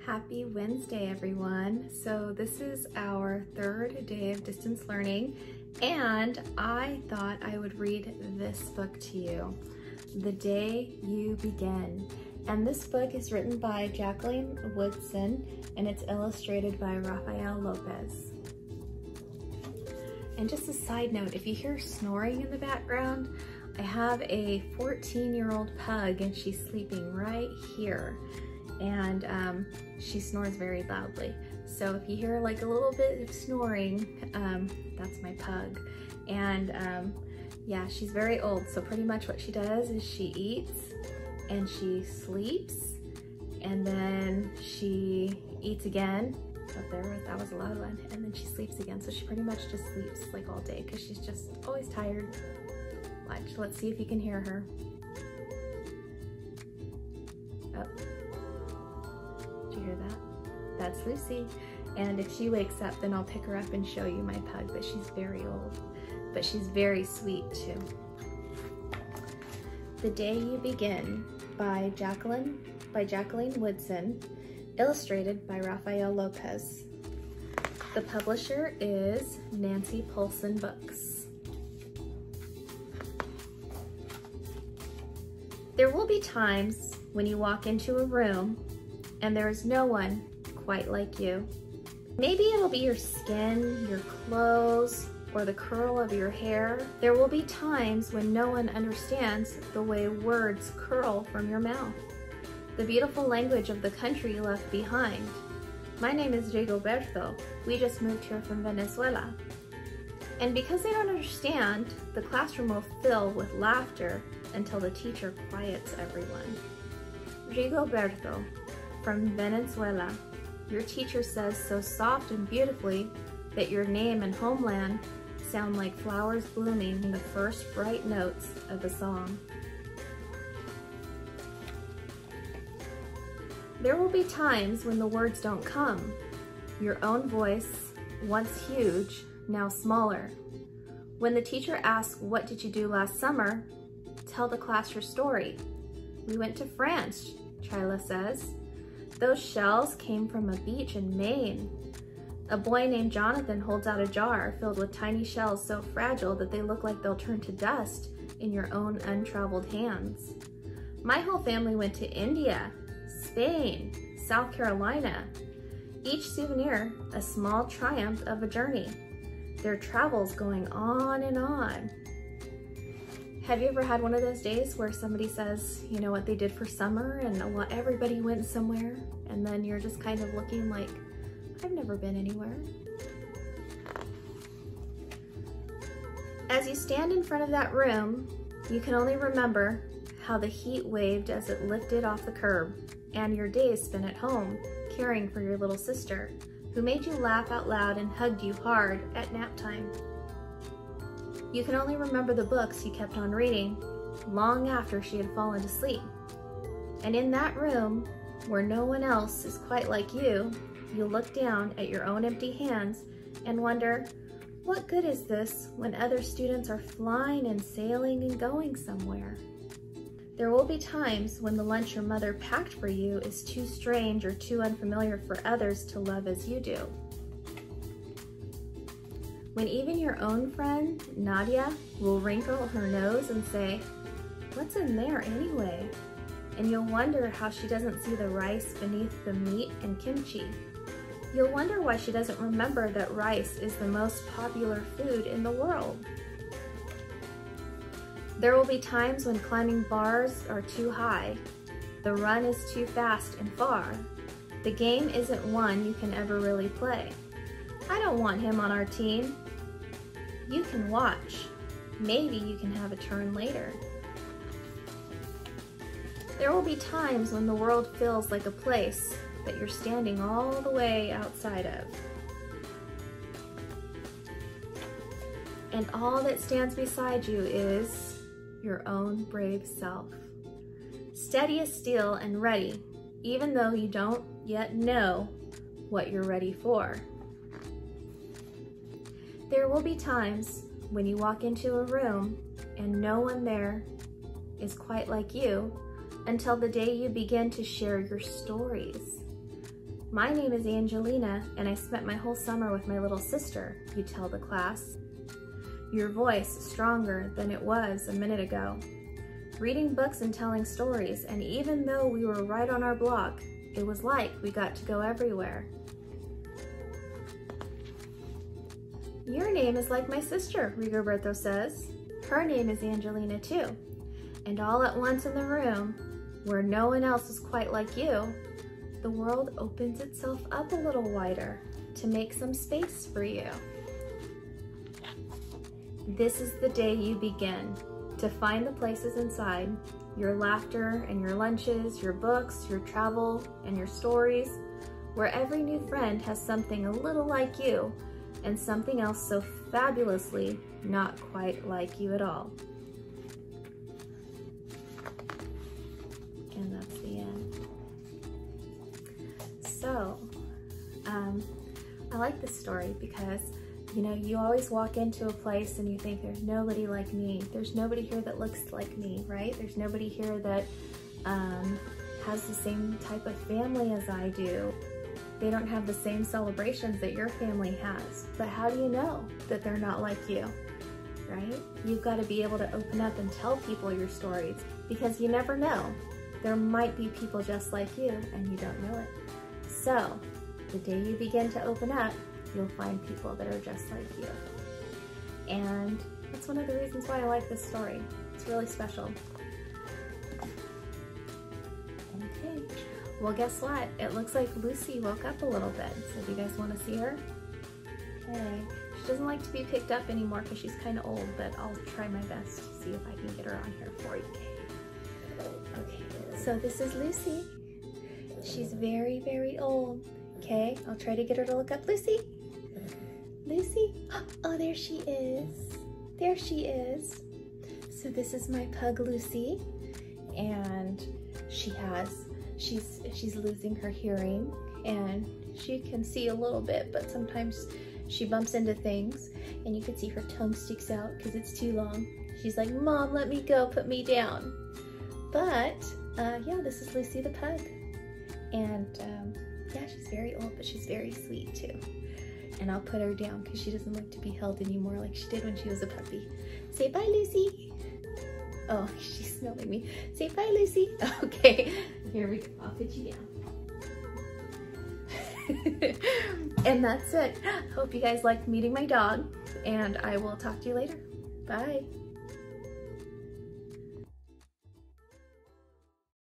Happy Wednesday, everyone. So this is our third day of distance learning, and I thought I would read this book to you, The Day You Begin. And this book is written by Jacqueline Woodson, and it's illustrated by Rafael Lopez. And just a side note, if you hear snoring in the background, I have a 14-year-old pug, and she's sleeping right here. And she snores very loudly. So if you hear like a little bit of snoring, that's my pug. And yeah, she's very old. So pretty much what she does is she eats and she sleeps, and then she eats again. Up there, that was a loud one. And then she sleeps again. So she pretty much just sleeps like all day because she's just always tired. Watch, let's see if you can hear her. Oh. Hear that? That's Lucy. And if she wakes up, then I'll pick her up and show you my pug, but she's very old, but she's very sweet too. The Day You Begin by Jacqueline Woodson, illustrated by Rafael Lopez. The publisher is Nancy Polson Books. There will be times when you walk into a room and there is no one quite like you. Maybe it'll be your skin, your clothes, or the curl of your hair. There will be times when no one understands the way words curl from your mouth, the beautiful language of the country you left behind. My name is Rigoberto. We just moved here from Venezuela. And because they don't understand, the classroom will fill with laughter until the teacher quiets everyone. Rigoberto, from Venezuela, your teacher says so soft and beautifully that your name and homeland sound like flowers blooming in the first bright notes of a song. There will be times when the words don't come. Your own voice, once huge, now smaller. When the teacher asks, "What did you do last summer?" tell the class your story. "We went to France," Chila says. "Those shells came from a beach in Maine." A boy named Jonathan holds out a jar filled with tiny shells so fragile that they look like they'll turn to dust in your own untraveled hands. My whole family went to India, Spain, South Carolina. Each souvenir a small triumph of a journey. Their travels going on and on. Have you ever had one of those days where somebody says, you know, what they did for summer and everybody went somewhere, and then you're just kind of looking like, I've never been anywhere? As you stand in front of that room, you can only remember how the heat waved as it lifted off the curb, and your days spent at home caring for your little sister, who made you laugh out loud and hugged you hard at nap time. You can only remember the books you kept on reading long after she had fallen to sleep. And in that room, where no one else is quite like you, you look down at your own empty hands and wonder, what good is this when other students are flying and sailing and going somewhere? There will be times when the lunch your mother packed for you is too strange or too unfamiliar for others to love as you do. When even your own friend, Nadia, will wrinkle her nose and say, "What's in there anyway?" And you'll wonder how she doesn't see the rice beneath the meat and kimchi. You'll wonder why she doesn't remember that rice is the most popular food in the world. There will be times when climbing bars are too high, the run is too fast and far, the game isn't one you can ever really play. I don't want him on our team. You can watch. Maybe you can have a turn later. There will be times when the world feels like a place that you're standing all the way outside of. And all that stands beside you is your own brave self. Steady as steel and ready, even though you don't yet know what you're ready for. There will be times when you walk into a room and no one there is quite like you until the day you begin to share your stories. "My name is Angelina, and I spent my whole summer with my little sister," you tell the class. Your voice stronger than it was a minute ago. Reading books and telling stories, and even though we were right on our block, it was like we got to go everywhere. Your name is like my sister, Rigoberto says. Her name is Angelina too. And all at once in the room, where no one else is quite like you, the world opens itself up a little wider to make some space for you. This is the day you begin to find the places inside, your laughter and your lunches, your books, your travel and your stories, where every new friend has something a little like you and something else so fabulously not quite like you at all. And that's the end. So, I like this story because, you know, you always walk into a place and you think there's nobody like me. There's nobody here that looks like me, right? There's nobody here that has the same type of family as I do. They don't have the same celebrations that your family has. But how do you know that they're not like you, right? You've got to be able to open up and tell people your stories because you never know. There might be people just like you and you don't know it. So, the day you begin to open up, you'll find people that are just like you. And that's one of the reasons why I like this story. It's really special. Okay, well guess what? It looks like Lucy woke up a little bit. So do you guys want to see her? Okay, she doesn't like to be picked up anymore because she's kind of old, but I'll try my best to see if I can get her on here for you. Okay, so this is Lucy. She's very, very old. Okay, I'll try to get her to look up. Lucy? Lucy? Oh, there she is. There she is. So this is my pug, Lucy. And she's losing her hearing and she can see a little bit, but sometimes she bumps into things and you can see her tongue sticks out because it's too long. She's like, "Mom, let me go, put me down." But yeah, this is Lucy the pug. And yeah, she's very old, but she's very sweet too. And I'll put her down because she doesn't like to be held anymore like she did when she was a puppy. Say bye, Lucy. Oh, she's smelling me. Say bye, Lucy. Okay, here we go. I'll put you down. And that's it. Hope you guys liked meeting my dog, and I will talk to you later. Bye.